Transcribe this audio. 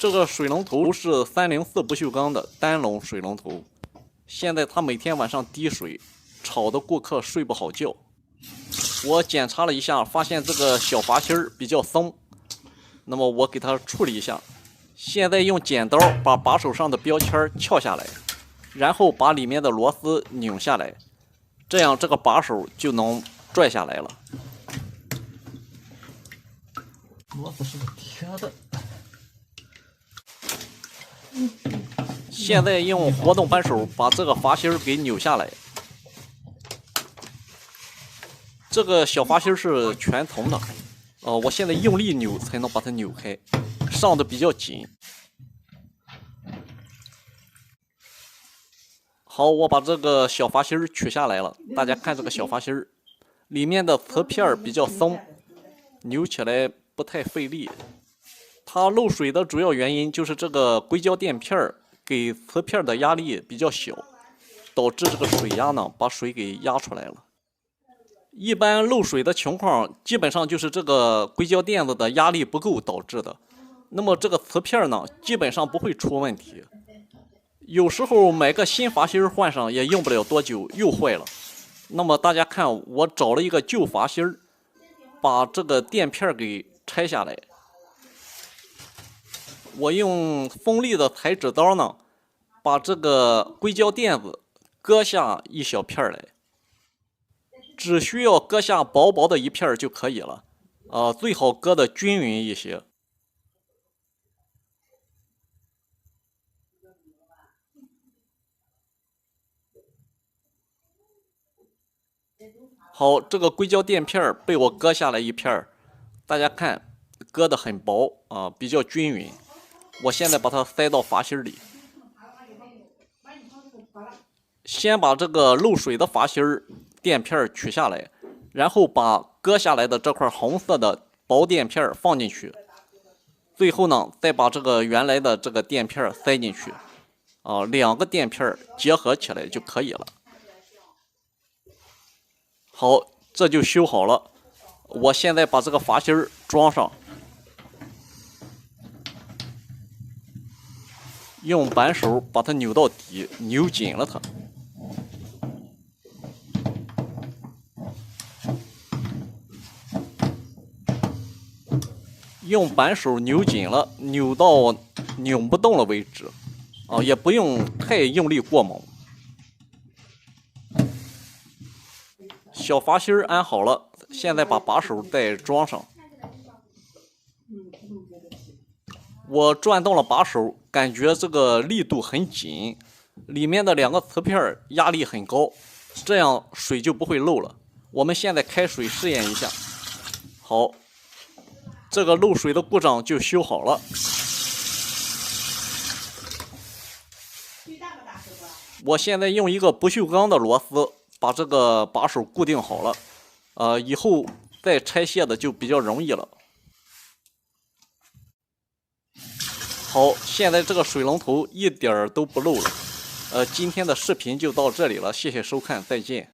这个水龙头是304不锈钢的单笼水龙头，现在它每天晚上滴水，吵得顾客睡不好觉。我检查了一下，发现这个小阀芯比较松，那么我给它处理一下。现在用剪刀把把手上的标签撬下来，然后把里面的螺丝拧下来，这样这个把手就能拽下来了。螺丝是个铁的。现在用活动扳手把这个阀芯给扭下来。这个小阀芯是全铜的，我现在用力扭才能把它扭开，上的比较紧。好，我把这个小阀芯取下来了。大家看这个小阀芯，里面的瓷片比较松，扭起来不太费力。它漏水的主要原因就是这个硅胶垫片给瓷片的压力比较小，导致这个水压呢把水给压出来了。一般漏水的情况基本上就是这个硅胶垫子的压力不够导致的，那么这个瓷片呢基本上不会出问题。有时候买个新阀芯换上也用不了多久又坏了。那么大家看，我找了一个旧阀芯，把这个垫片给拆下来。我用锋利的裁纸刀呢，把这个硅胶垫子割下一小片来，只需要割下薄薄的一片就可以了，最好割得均匀一些。好，这个硅胶垫片被我割下来一片，大家看，割得很薄比较均匀。我现在把它塞到阀芯里，先把这个漏水的阀芯垫片取下来，然后把割下来的这块红色的薄垫片放进去，最后呢再把这个原来的这个垫片塞进去，两个垫片结合起来就可以了。好，这就修好了。我现在把这个阀芯装上，用扳手把它扭到底，扭紧了它。用扳手扭紧了，扭到扭不动了为止，也不用太用力过猛。小阀芯安好了，现在把把手再装上。我转动了把手，感觉这个力度很紧，里面的两个瓷片压力很高，这样水就不会漏了。我们现在开水试验一下。好，这个漏水的故障就修好了。我现在用一个不锈钢的螺丝把这个把手固定好了，以后再拆卸的就比较容易了。好，现在这个水龙头一点都不漏了。今天的视频就到这里了，谢谢收看，再见。